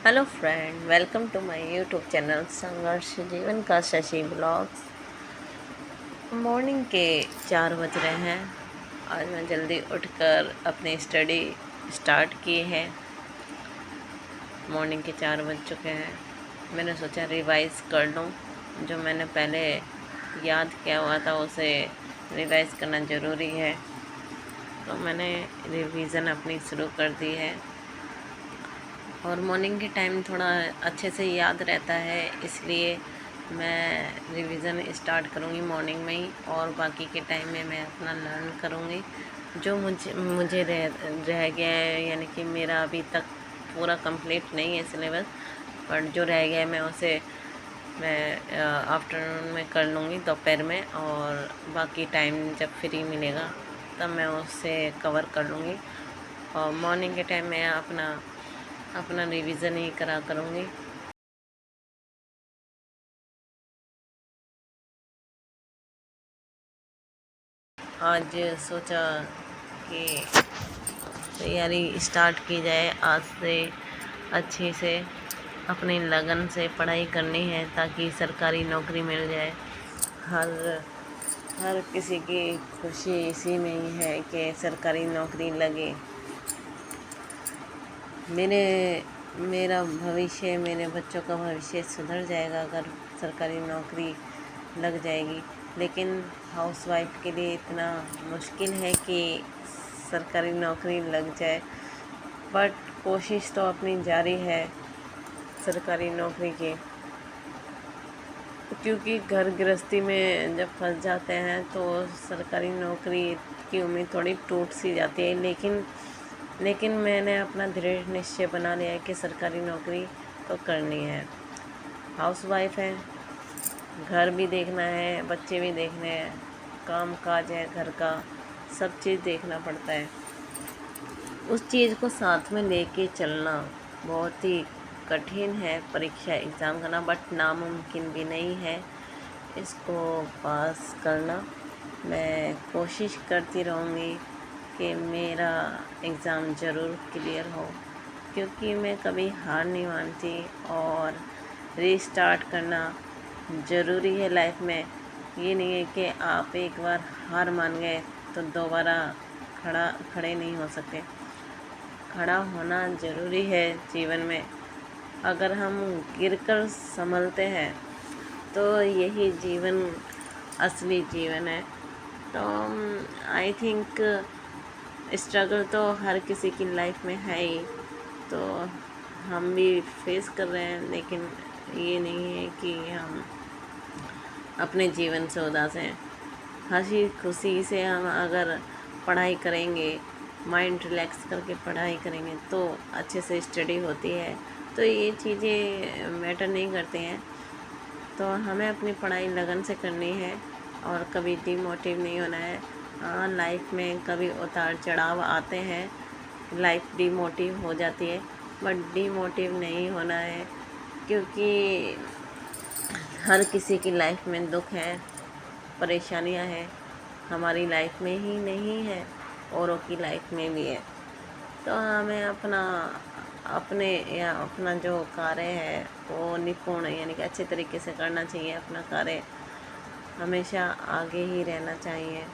Hello friend, welcome to my YouTube channel संघर्ष जीवन का शशि ब्लॉग्स। मॉर्निंग के 4 बज रहे हैं। आज मैं जल्दी उठकर अपनी स्टडी स्टार्ट की है। मॉर्निंग के 4 बज चुके हैं। मैंने सोचा रिवाइज़ कर लूँ, जो मैंने पहले याद किया हुआ था उसे रिवाइज़ करना ज़रूरी है। तो मैंने रिवीज़न अपनी शुरू कर दी है और मॉर्निंग के टाइम थोड़ा अच्छे से याद रहता है, इसलिए मैं रिवीज़न स्टार्ट करूँगी मॉर्निंग में ही और बाकी के टाइम में मैं अपना लर्न करूँगी। जो मुझे मुझे रह गया है, यानी कि मेरा अभी तक पूरा कंप्लीट नहीं है सिलेबस, पर जो रह गया है मैं आफ्टरनून में कर लूँगी, दोपहर में, और बाकी टाइम जब फ्री मिलेगा तब मैं उसे कवर कर लूँगी। और मॉर्निंग के टाइम मैं अपना रिवीज़न ही करा करूँगी। आज सोचा कि तैयारी स्टार्ट की जाए आज से, अच्छे से अपनी लगन से पढ़ाई करनी है ताकि सरकारी नौकरी मिल जाए। हर हर किसी की खुशी इसी में ही है कि सरकारी नौकरी लगे। मेरा भविष्य, मेरे बच्चों का भविष्य सुधर जाएगा अगर सरकारी नौकरी लग जाएगी। लेकिन हाउसवाइफ के लिए इतना मुश्किल है कि सरकारी नौकरी लग जाए, बट कोशिश तो अपनी जारी है सरकारी नौकरी की, क्योंकि घर गृहस्थी में जब फंस जाते हैं तो सरकारी नौकरी की उम्मीद थोड़ी टूट सी जाती है। लेकिन मैंने अपना दृढ़ निश्चय बना लिया है कि सरकारी नौकरी तो करनी है। हाउसवाइफ है, घर भी देखना है, बच्चे भी देखने हैं, काम काज है घर का, सब चीज़ देखना पड़ता है। उस चीज़ को साथ में लेके चलना बहुत ही कठिन है। परीक्षा एग्ज़ाम करना, बट नामुमकिन भी नहीं है इसको पास करना। मैं कोशिश करती रहूँगी कि मेरा एग्ज़ाम ज़रूर क्लियर हो, क्योंकि मैं कभी हार नहीं मानती और रीस्टार्ट करना ज़रूरी है लाइफ में। ये नहीं है कि आप एक बार हार मान गए तो दोबारा खड़े नहीं हो सकते। खड़ा होना ज़रूरी है जीवन में। अगर हम गिरकर संभलते हैं तो यही जीवन असली जीवन है। तो आई थिंक स्ट्रगल तो हर किसी की लाइफ में है ही, तो हम भी फेस कर रहे हैं। लेकिन ये नहीं है कि हम अपने जीवन से उदास हैं। हंसी खुशी से हम अगर पढ़ाई करेंगे, माइंड रिलैक्स करके पढ़ाई करेंगे तो अच्छे से स्टडी होती है। तो ये चीज़ें मैटर नहीं करती हैं। तो हमें अपनी पढ़ाई लगन से करनी है और कभी डिमोटिव नहीं होना है। हाँ, लाइफ में कभी उतार चढ़ाव आते हैं, लाइफ डिमोटिव हो जाती है, बट डिमोटिव नहीं होना है, क्योंकि हर किसी की लाइफ में दुख है, परेशानियां हैं। हमारी लाइफ में ही नहीं है, औरों की लाइफ में भी है। तो हमें अपना जो कार्य है वो निपुण, यानी कि अच्छे तरीके से करना चाहिए। अपना कार्य हमेशा आगे ही रहना चाहिए।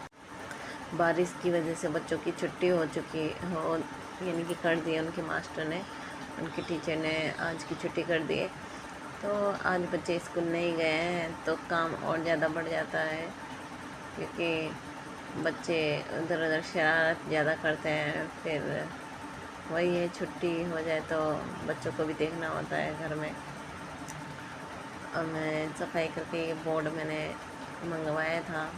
बारिश की वजह से बच्चों की छुट्टी हो, यानी कि कर दी उनके मास्टर ने, उनके टीचर ने आज की छुट्टी कर दी है। तो आज बच्चे स्कूल नहीं गए हैं तो काम और ज़्यादा बढ़ जाता है, क्योंकि बच्चे उधर उधर शरारत ज़्यादा करते हैं। फिर वही है, छुट्टी हो जाए तो बच्चों को भी देखना होता है घर में। और मैं सफाई करके ये बोर्ड मैंने मंगवाया था,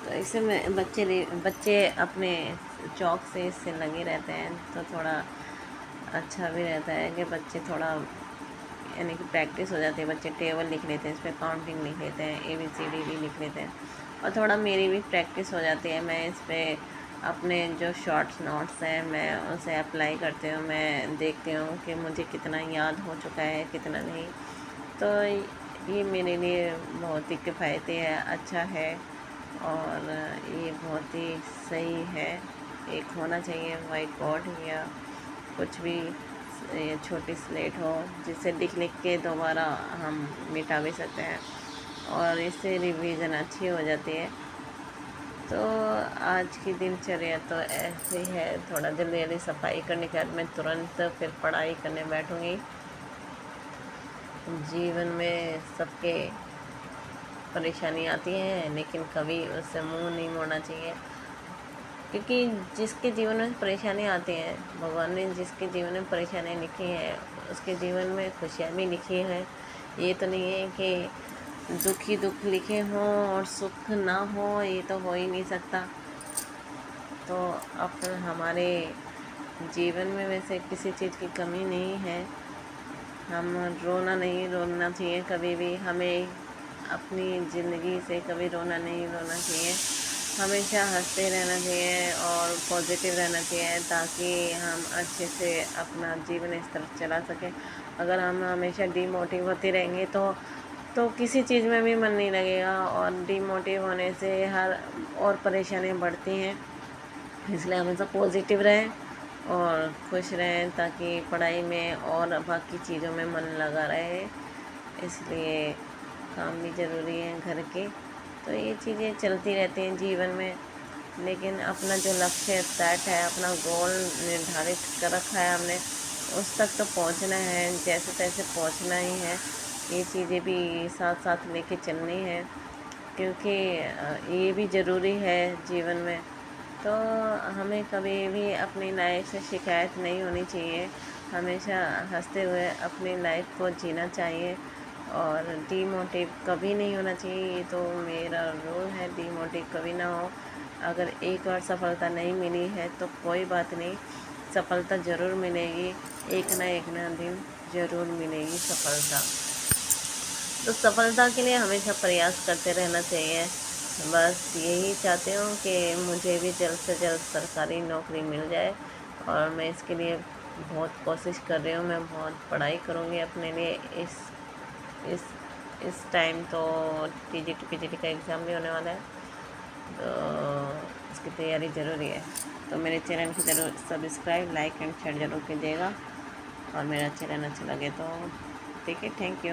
तो इससे में बच्चे अपने चौक से इससे लगे रहते हैं, तो थोड़ा अच्छा भी रहता है कि बच्चे थोड़ा, यानी कि प्रैक्टिस हो जाती है। बच्चे टेबल लिख लेते हैं, इस पर काउंटिंग लिख लेते हैं, ABCD भी लिख लेते हैं, और थोड़ा मेरी भी प्रैक्टिस हो जाती है। मैं इस पर अपने जो शॉर्ट्स नोट्स हैं मैं उसे अप्लाई करती हूँ। मैं देखती हूँ कि मुझे कितना याद हो चुका है, कितना नहीं। तो ये मेरे लिए बहुत ही किफ़ायती है, अच्छा है, और ये बहुत ही सही है। एक होना चाहिए वाइट बोर्ड या कुछ भी ये छोटी स्लेट हो जिससे लिख के दोबारा हम मिटा भी सकते हैं और इससे रिवीजन अच्छी हो जाती है। तो आज की दिनचर्या तो ऐसी है, थोड़ा जल्दी जल्दी सफाई करने के बाद मैं तुरंत फिर पढ़ाई करने बैठूँगी। जीवन में सबके परेशानी आती हैं, लेकिन कभी उससे मुंह नहीं मोड़ना चाहिए, क्योंकि जिसके जीवन में परेशानी आती हैं, भगवान ने जिसके जीवन में परेशानियाँ लिखी हैं उसके जीवन में खुशियाँ भी लिखी हैं। ये तो नहीं है कि दुख ही दुख लिखे हों और सुख ना हो, ये तो हो ही नहीं सकता। तो अब हमारे जीवन में वैसे किसी चीज़ की कमी नहीं है, हम रोना चाहिए कभी भी, हमें अपनी ज़िंदगी से कभी रोना नहीं रोना चाहिए, हमेशा हंसते रहना चाहिए और पॉजिटिव रहना चाहिए ताकि हम अच्छे से अपना जीवन इस तरफ चला सकें। अगर हम हमेशा डीमोटिव होते रहेंगे तो किसी चीज़ में भी मन नहीं लगेगा और डीमोटिव होने से हर और परेशानियाँ बढ़ती हैं। इसलिए हमेशा पॉजिटिव रहें और खुश रहें ताकि पढ़ाई में और बाकी चीज़ों में मन लगा रहे। इसलिए काम भी ज़रूरी है घर के, तो ये चीज़ें चलती रहती हैं जीवन में। लेकिन अपना जो लक्ष्य सेट है, अपना गोल निर्धारित कर रखा है हमने, उस तक तो पहुंचना है, जैसे तैसे पहुंचना ही है। ये चीज़ें भी साथ साथ लेके चलनी है, क्योंकि ये भी ज़रूरी है जीवन में। तो हमें कभी भी अपनी लाइफ से शिकायत नहीं होनी चाहिए, हमेशा हंसते हुए अपनी लाइफ को जीना चाहिए और डीमोटिव कभी नहीं होना चाहिए। ये तो मेरा रूल है, डीमोटिव कभी ना हो। अगर एक बार सफलता नहीं मिली है तो कोई बात नहीं, सफलता ज़रूर मिलेगी, एक ना दिन ज़रूर मिलेगी सफलता। तो सफलता के लिए हमेशा प्रयास करते रहना चाहिए। बस यही चाहती हूँ कि मुझे भी जल्द से जल्द सरकारी नौकरी मिल जाए और मैं इसके लिए बहुत कोशिश कर रही हूँ। मैं बहुत पढ़ाई करूँगी अपने लिए। इस टाइम तो TGT PGT का एग्ज़ाम भी होने वाला है, तो इसकी तैयारी ज़रूरी है। तो मेरे चैनल को ज़रूर सब्सक्राइब, लाइक एंड शेयर ज़रूर कीजिएगा और मेरा चैनल अच्छा लगे तो ठीक है। Thank you.